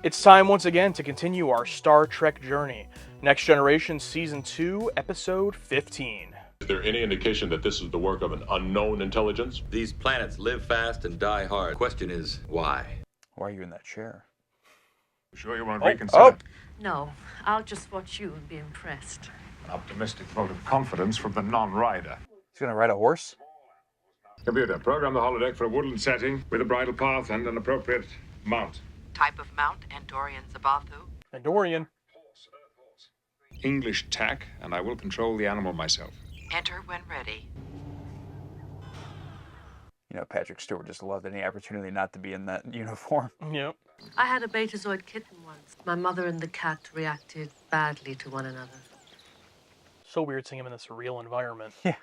It's time once again to continue our Star Trek journey. Next Generation Season 2, Episode 15. Is there any indication that this is the work of an unknown intelligence? These planets live fast and die hard. The question is, why? Why are you in that chair? Sure you won't reconsider? No, I'll just watch you and be impressed. An optimistic vote of confidence from the non-rider. He's gonna ride a horse? Computer, program the holodeck for a woodland setting with a bridle path and an appropriate mount. Type of mount, Andorian Zabathu. Andorian. English tack, and I will control the animal myself. Enter when ready. You know, Patrick Stewart just loved any opportunity not to be in that uniform. Yep. I had a Betazoid kitten once. My mother and the cat reacted badly to one another. So weird seeing him in this real environment. Yeah.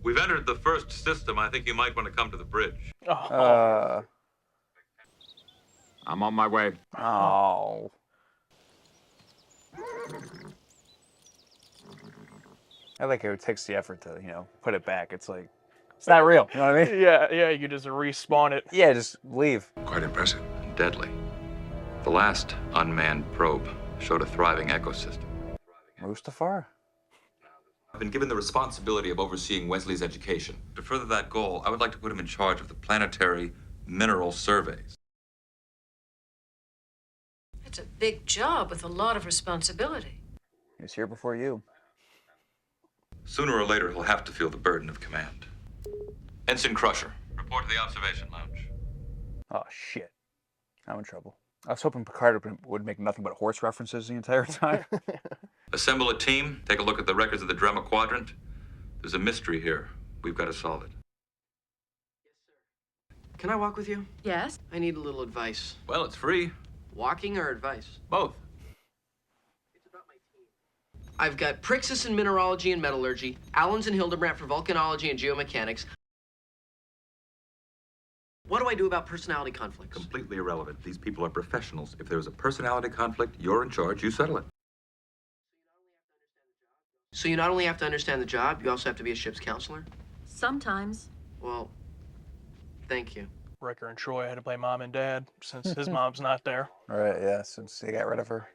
We've entered the first system. I think you might want to come to the bridge. Oh. I'm on my way. Oh. I like how it takes the effort to, put it back. It's like, it's not real. You know what I mean? Yeah, you could just respawn it. Yeah, just leave. Quite impressive. Deadly. The last unmanned probe showed a thriving ecosystem. Mustafar? I've been given the responsibility of overseeing Wesley's education. To further that goal, I would like to put him in charge of the planetary mineral surveys. It's a big job with a lot of responsibility. He was here before you. Sooner or later, he'll have to feel the burden of command. Ensign Crusher, report to the observation lounge. Oh, shit. I'm in trouble. I was hoping Picard would make nothing but horse references the entire time. Assemble a team, take a look at the records of the Drema Quadrant. There's a mystery here. We've got to solve it. Can I walk with you? Yes? I need a little advice. Well, it's free. Walking or advice? Both. I've got Prixis in mineralogy and metallurgy, Allens and Hildebrandt for volcanology and geomechanics. What do I do about personality conflicts? Completely irrelevant. These people are professionals. If there's a personality conflict, you're in charge. You settle it. So you not only have to understand the job, you also have to be a ship's counselor? Sometimes. Well, thank you. Riker and Troy had to play mom and dad since his mom's not there. All right, yeah, since they got rid of her.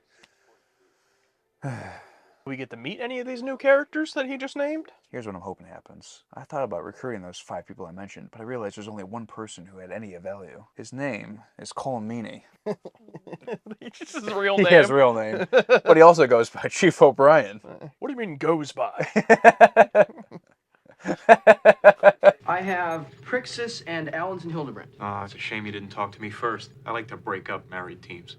We get to meet any of these new characters that he just named? Here's what I'm hoping happens. I thought about recruiting those 5 people I mentioned, but I realized there's only one person who had any value. His name is Colin Meaney. It's just his real name. He has a real name. But he also goes by Chief O'Brien. What do you mean goes by? I have Prixis and Allens and Hildebrandt. Ah, it's a shame you didn't talk to me first. I like to break up married teams.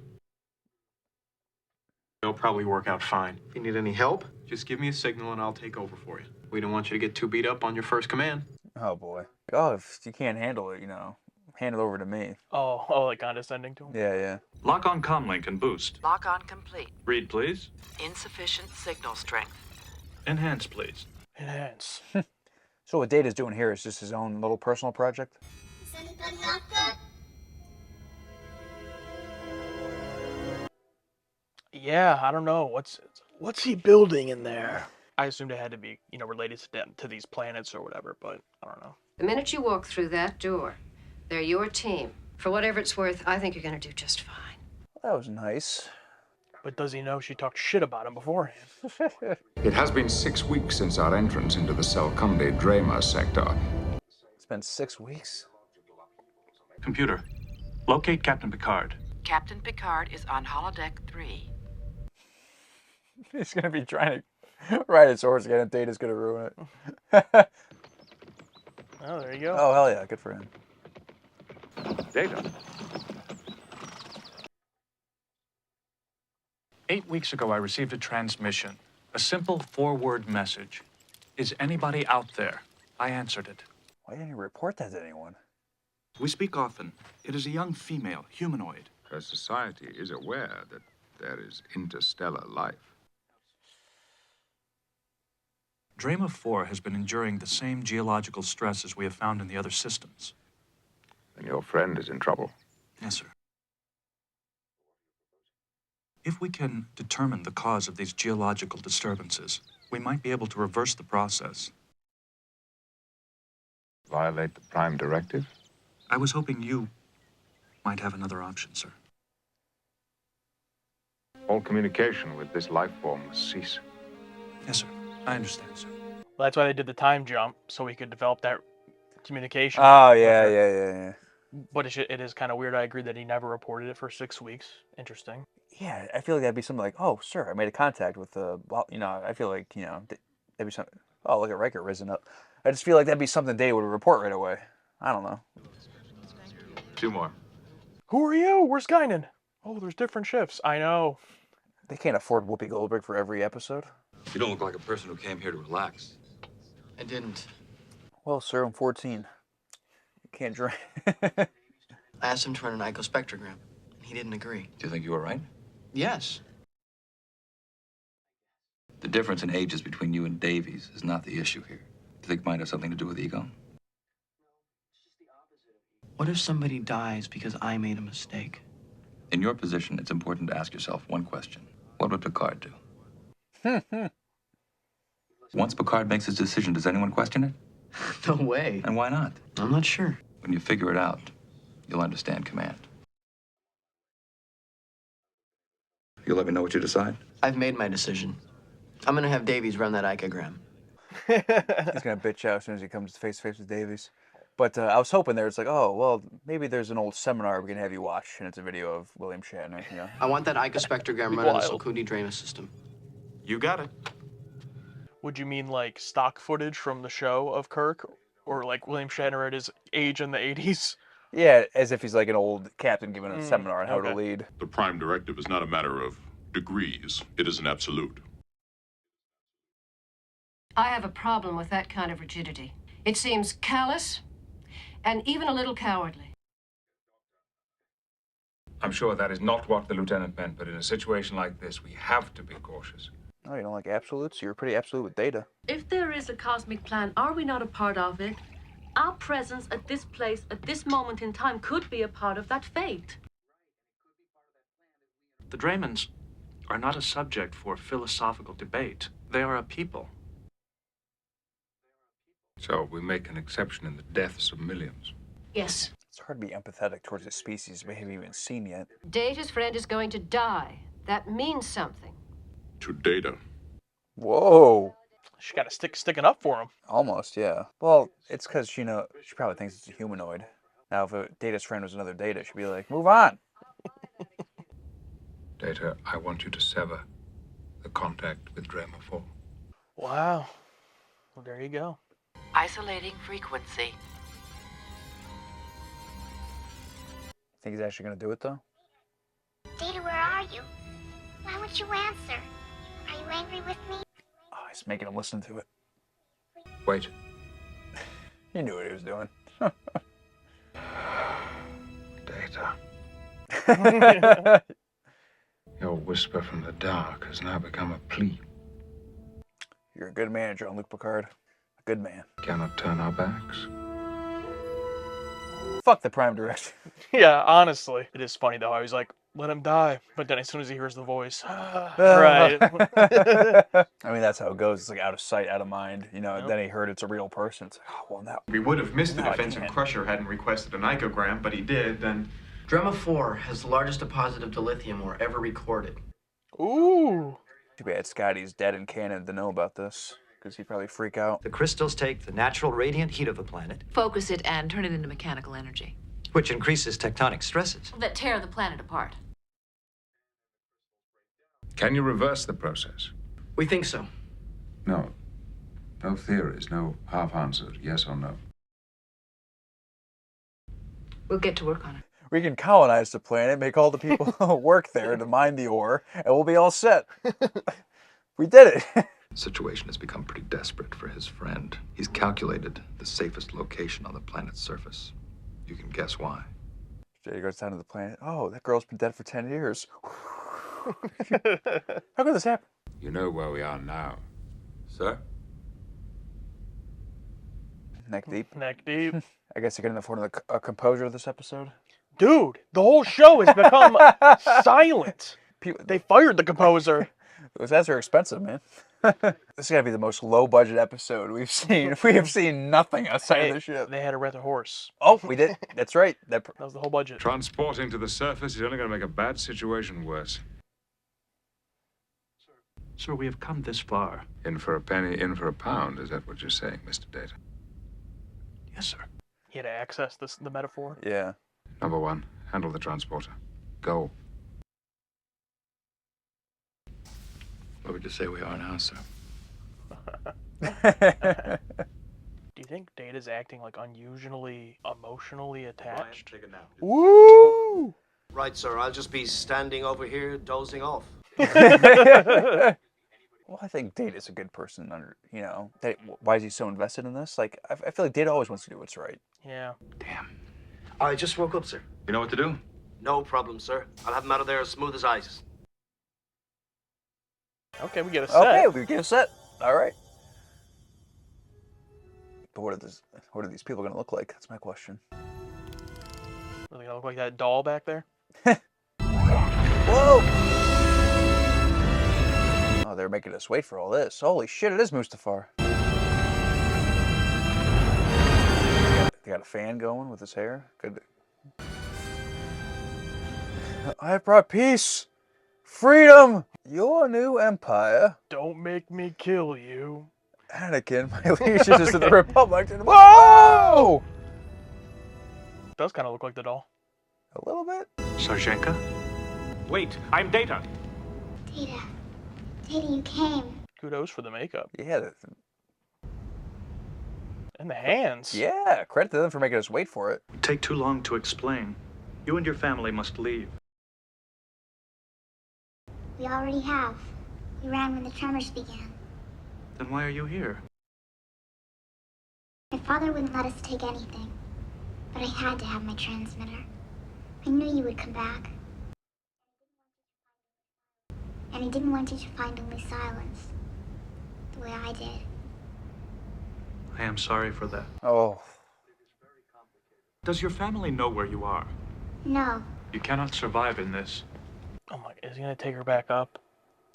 It'll probably work out fine. If you need any help, just give me a signal and I'll take over for you. We don't want you to get too beat up on your first command. Oh, boy. Oh, if you can't handle it, hand it over to me. Oh, like condescending to him? Yeah. Lock on comlink and boost. Lock on complete. Read, please. Insufficient signal strength. Enhance, please. Enhance. So what Data's doing here is just his own little personal project? Yeah, I don't know. What's he building in there? I assumed it had to be, related to these planets or whatever, but I don't know. The minute you walk through that door, they're your team. For whatever it's worth, I think you're going to do just fine. Well, that was nice. But does he know she talked shit about him beforehand? It has been 6 weeks since our entrance into the Selcunde Drema sector. It's been 6 weeks. Computer, locate Captain Picard. Captain Picard is on holodeck 3. He's going to be trying to ride his horse again, and Data's going to ruin it. Oh, there you go. Oh, hell yeah. Good for him. Data. 8 weeks ago, I received a transmission. A simple 4-word message. Is anybody out there? I answered it. Why didn't you report that to anyone? We speak often. It is a young female, humanoid. Her society is aware that there is interstellar life. Drema 4 has been enduring the same geological stress as we have found in the other systems. And your friend is in trouble. Yes, sir. If we can determine the cause of these geological disturbances, we might be able to reverse the process. Violate the Prime Directive? I was hoping you might have another option, sir. All communication with this life form must cease. Yes, sir. I understand, sir. Well, that's why they did the time jump, so we could develop that communication. Oh, with yeah, her. yeah. But it is kind of weird. I agree that he never reported it for 6 weeks. Interesting. Yeah, I feel like that'd be something like, oh, sir, I made a contact with the, I feel like, that'd be something. Oh, look at Riker risen up. I just feel like that'd be something Data would report right away. I don't know. 2 more. Who are you? Where's Guinan? Oh, there's different shifts. I know. They can't afford Whoopi Goldberg for every episode. You don't look like a person who came here to relax. I didn't. Well, sir, I'm 14. You can't drink. I asked him to run an icospectrogram, and he didn't agree. Do you think you were right? Yes. The difference in ages between you and Davies is not the issue here. Do you think it might have something to do with ego? What if somebody dies because I made a mistake? In your position, it's important to ask yourself one question. What would Picard do? Once Picard makes his decision, does anyone question it? No way. And why not? I'm not sure. When you figure it out, you'll understand command. You'll let me know what you decide? I've made my decision. I'm gonna have Davies run that icogram. He's going to bitch out as soon as he comes face to face with Davies. But I was hoping there, it's like, oh, well, maybe there's an old seminar we can have you watch, and it's a video of William Shatner, I want that icospectrogram run on the Salkundi Drainus system. You got it. Would you mean like stock footage from the show of Kirk? Or like William Shatner at his age in the 80s? Yeah, as if he's like an old captain giving a seminar on how to okay. lead. The Prime Directive is not a matter of degrees. It is an absolute. I have a problem with that kind of rigidity. It seems callous and even a little cowardly. I'm sure that is not what the lieutenant meant, but in a situation like this, we have to be cautious. Oh, you don't like absolutes? You're pretty absolute with Data. If there is a cosmic plan, are we not a part of it? Our presence at this place, at this moment in time, could be a part of that fate. The Draymans are not a subject for philosophical debate. They are a people. So we make an exception in the deaths of millions. Yes. It's hard to be empathetic towards a species we haven't even seen yet. Data's friend is going to die. That means something. To Data. Whoa. She got a sticking up for him. Almost, yeah. Well, it's because, she probably thinks it's a humanoid. Now, if a Data's friend was another Data, she'd be like, move on. Data, I want you to sever the contact with Drema 4. Wow. Well, there you go. Isolating frequency. Think he's actually going to do it, though? Data, where are you? Why won't you answer? Are you angry with me? Oh, he's making him listen to it. Wait. He knew what he was doing. Data. Your whisper from the dark has now become a plea. You're a good man, Jean-Luc Picard. A good man. Cannot turn our backs. Fuck the Prime Directive. Yeah, honestly. It is funny, though. I was like, let him die. But then as soon as he hears the voice, right. I mean, that's how it goes. It's like out of sight, out of mind. Then he heard it's a real person. It's like, oh, well, now. We would have missed the Now I defensive can't. crusher hadn't requested an icogram, but he did, then... Drema 4 has the largest deposit of dilithium ore ever recorded. Ooh. Too bad Scotty's dead in canon to know about this, because he'd probably freak out. The crystals take the natural radiant heat of the planet, Focus it and turn it into mechanical energy which increases tectonic stresses. that tear the planet apart. Can you reverse the process? We think so. No. No theories, no half answers, yes or no. We'll get to work on it. We can colonize the planet, make all the people work there to mine the ore, and we'll be all set. We did it. The situation has become pretty desperate for his friend. He's calculated the safest location on the planet's surface. You can guess why. Jay goes down to the planet. Oh, that girl's been dead for 10 years. How could this happen? You know where we are now. Sir? Neck deep. Neck deep. I guess you're getting the phone of a composer of this episode. Dude, the whole show has become silent. They fired the composer. Those ads are expensive, man. This is gotta be the most low-budget episode we've seen. We have seen nothing outside of the ship. They had to rent a horse. Oh, we did. That's right. That was the whole budget. Transporting to the surface is only going to make a bad situation worse. Sir, we have come this far. In for a penny, in for a pound. Is that what you're saying, Mr. Data? Yes, sir. He had to access the metaphor. Yeah. Number one, handle the transporter. Go. Where would you say we are now, sir? Do you think Data's acting like unusually emotionally attached? Take a nap. Woo! Right, sir. I'll just be standing over here dozing off. Well, I think Data's a good person. You know, why is he so invested in this? Like, I feel like Data always wants to do what's right. Yeah. Damn. I just woke up, sir. You know what to do? No problem, sir. I'll have him out of there as smooth as ice. Okay, we get a set. Okay, we get a set. All right. But what are these people going to look like? That's my question. Are they gonna look like that doll back there? Whoa! Oh, they're making us wait for all this. Holy shit, it is Mustafar. They got a fan going with his hair. Good. I have brought peace, freedom, your new empire. Don't make me kill you. Anakin, my allegiance is to the Republic. Whoa! Does kind of look like the doll. A little bit. Sarjenka? Wait, I'm Data. Data. Data, you came. Kudos for the makeup. Yeah. And the hands. Yeah, credit to them for making us wait for it. It would take too long to explain. You and your family must leave. We already have. We ran when the tremors began. Then why are you here? My father wouldn't let us take anything. But I had to have my transmitter. I knew you would come back. And I didn't want you to find only silence. The way I did. I am sorry for that. Oh. Does your family know where you are? No. You cannot survive in this. Oh my, is he gonna take her back up?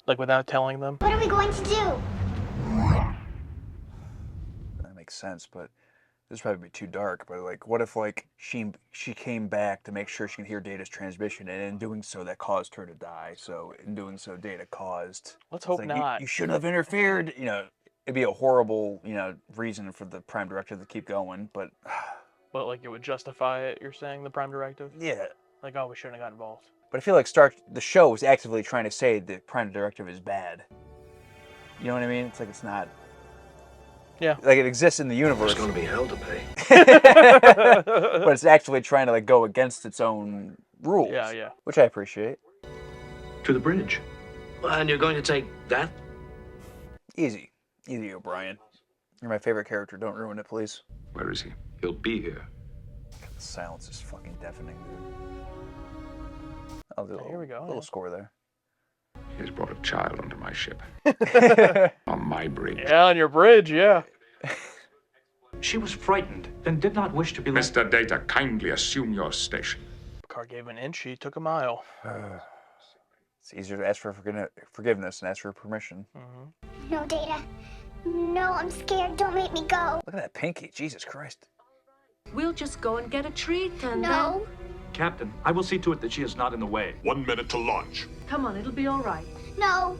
Like without telling them? What are we going to do? That makes sense, but this would probably be too dark. But like, what if like she came back to make sure she can hear Data's transmission, and in doing so, that caused her to die. So in doing so, Data caused. Let's hope like, not. You shouldn't have interfered. You know, it'd be a horrible, you know, reason for the Prime Directive to keep going. But But like it would justify it. You're saying the Prime Directive? yeah. Like, oh, we shouldn't have got involved. But I feel like the show was actively trying to say the Prime Directive is bad. You know what I mean? It's like it's not. Yeah. Like it exists in the universe. There's going to be hell to pay. But it's actually trying to like go against its own rules. Yeah, yeah. Which I appreciate. To the bridge. And you're going to take that? Easy. Easy, O'Brien. You're my favorite character. Don't ruin it, please. Where is he? He'll be here. The silence is fucking deafening, dude. I'll do Here we go, little yeah. score there. He has brought a child onto my ship. On my bridge. Yeah, on your bridge, yeah. She was frightened and did not wish to be left. Mr. Data, kindly assume your station. Picard gave an inch, he took a mile. It's easier to ask for forgiveness than ask for permission. Mm-hmm. No, Data. No, I'm scared. Don't make me go. Look at that pinky. Jesus Christ. We'll just go and get a treat and No. Captain, I will see to it that she is not in the way. 1 minute to launch. Come on, it'll be all right. No.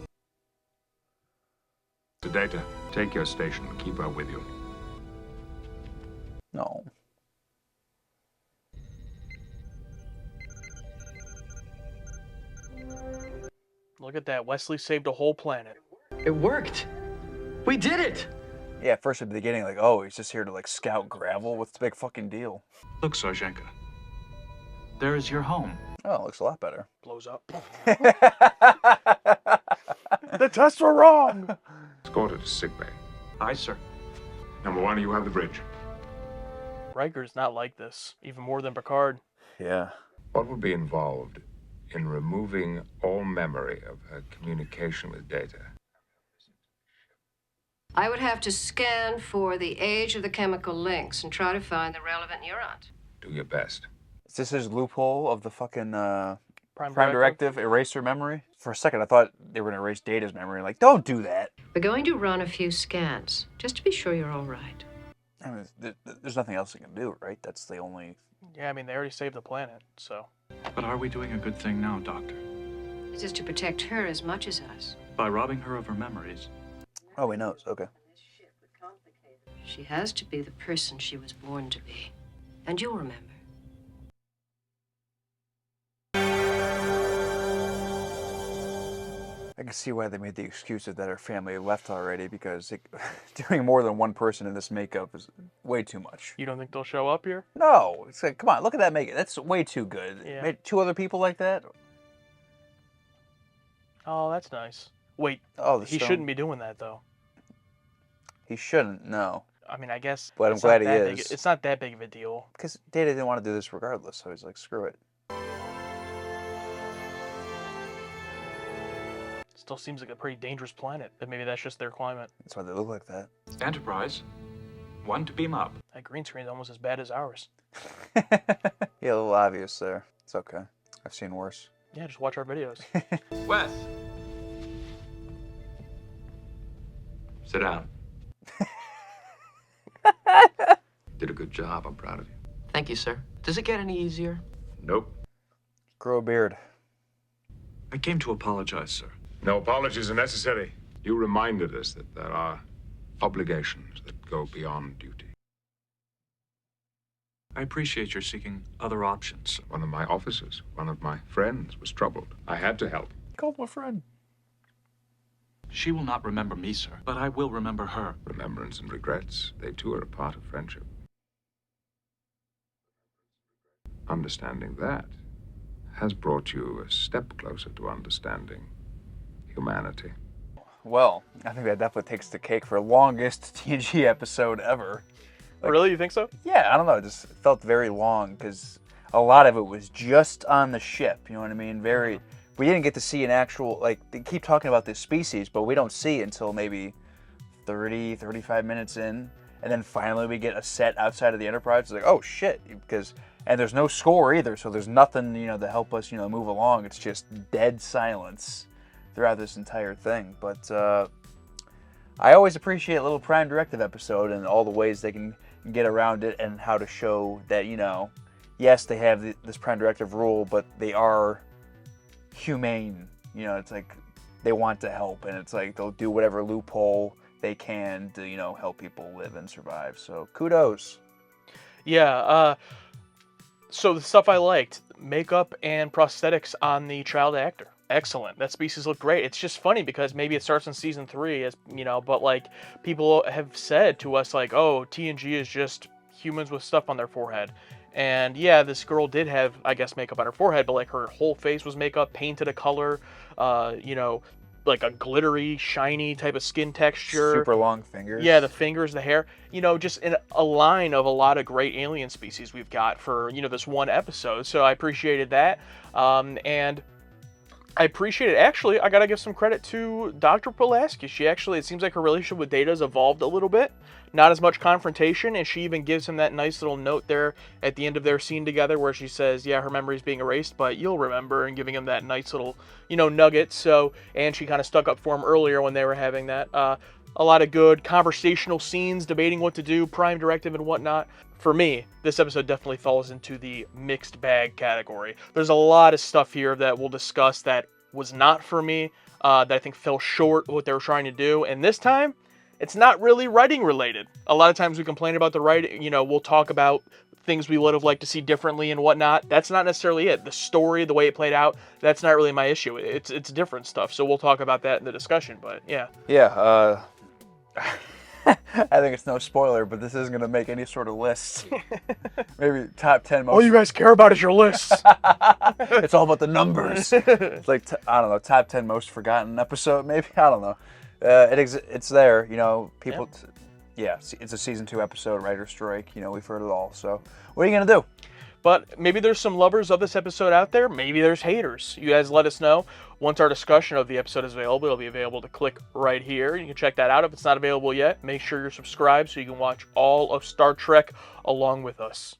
Mr. Data, take your station and keep her with you. No. Look at that. Wesley saved a whole planet. It worked. We did it. Yeah, at first at the beginning, like, oh, he's just here to like scout gravel. What's the big fucking deal? Look, Sarjenka. There is your home. Oh, it looks a lot better. Blows up. The tests were wrong. Escort her to sickbay. Aye, sir. Number one, you have the bridge. Riker's not like this, even more than Picard. Yeah. What would be involved in removing all memory of her communication with Data? I would have to scan for the age of the chemical links and try to find the relevant neurons. Do your best. Is this his loophole of the fucking Prime Directive eraser memory? For a second, I thought they were going to erase Data's memory. Like, don't do that. We're going to run a few scans, just to be sure you're all right. I mean, there's nothing else they can do, right? That's the only... Yeah, I mean, they already saved the planet, so... But are we doing a good thing now, Doctor? This is to protect her as much as us. by robbing her of her memories. Oh, he knows. Okay. She has to be the person she was born to be. And you'll remember. I can see why they made the excuse that her family left already, because doing more than one person in this makeup is way too much. You don't think they'll show up here? No, it's like, come on, look at that makeup. That's way too good. Yeah. Made 2 other people like that? Oh, that's nice. Wait, Oh, he shouldn't be doing that, though. He shouldn't, no. I mean, I guess. But I'm glad he big. is. It's not that big of a deal. Because Data didn't want to do this regardless, so he's like, screw it. Still seems like a pretty dangerous planet, but maybe that's just their climate. That's why they look like that. Enterprise, 1 to beam up. That green screen's almost as bad as ours. Yeah, a little obvious there. It's okay. I've seen worse. Yeah, just watch our videos. Wes. Sit down. Did a good job. I'm proud of you. Thank you, sir. Does it get any easier? Nope. Grow a beard. I came to apologize, sir. No apologies are necessary. You reminded us that there are obligations that go beyond duty. I appreciate your seeking other options. One of my officers, one of my friends, was troubled. I had to help. Called my friend. She will not remember me, sir, but I will remember her. Remembrance and regrets, they too are a part of friendship. Understanding that has brought you a step closer to understanding humanity. Well, I think that definitely takes the cake for longest TNG episode ever. Like, really? You think so? Yeah, I don't know. It just felt very long because a lot of it was just on the ship. You know what I mean? We didn't get to see an actual, like, they keep talking about this species, but we don't see it until maybe 30, 35 minutes in. And then finally we get a set outside of the Enterprise. It's like, oh shit, and there's no score either, so there's nothing, to help us, move along. It's just dead silence throughout this entire thing. But I always appreciate a little Prime Directive episode and all the ways they can get around it and how to show that, yes, they have this Prime Directive rule, but they are humane. It's like they want to help, and it's like they'll do whatever loophole they can to, help people live and survive. So kudos. Yeah, so the stuff I liked, makeup and prosthetics on the child actor. Excellent. That species looked great. It's just funny because maybe it starts in season 3, as but like people have said to us, like, oh, TNG is just humans with stuff on their forehead. And yeah, this girl did have, I guess, makeup on her forehead, but like her whole face was makeup, painted a color, like a glittery, shiny type of skin texture. Super long fingers. Yeah, the fingers, the hair. Just in a line of a lot of great alien species we've got for, this one episode. So I appreciated that. And I appreciate it. Actually, I gotta give some credit to Dr. Pulaski. It seems like her relationship with Data has evolved a little bit. Not as much confrontation, and she even gives him that nice little note there at the end of their scene together where she says, yeah, her memory's being erased, but you'll remember, and giving him that nice little, nugget. So, and she kind of stuck up for him earlier when they were having that. A lot of good conversational scenes, debating what to do, Prime Directive and whatnot. For me, this episode definitely falls into the mixed bag category. There's a lot of stuff here that we'll discuss that was not for me, that I think fell short of what they were trying to do. And this time, it's not really writing related. A lot of times we complain about the writing, we'll talk about things we would have liked to see differently and whatnot. That's not necessarily it. The story, the way it played out, that's not really my issue. It's different stuff. So we'll talk about that in the discussion, but yeah. Yeah, I think it's no spoiler, but this isn't going to make any sort of list. Maybe top 10 most... All you guys care about is your lists. It's all about the numbers. It's like, I don't know, top 10 most forgotten episode, maybe? I don't know. It's there, people... Yeah, it's a season 2 episode, writer strike, we've heard it all. So what are you going to do? But maybe there's some lovers of this episode out there. Maybe there's haters. You guys let us know. Once our discussion of the episode is available, it'll be available to click right here. You can check that out. If it's not available yet, make sure you're subscribed so you can watch all of Star Trek along with us.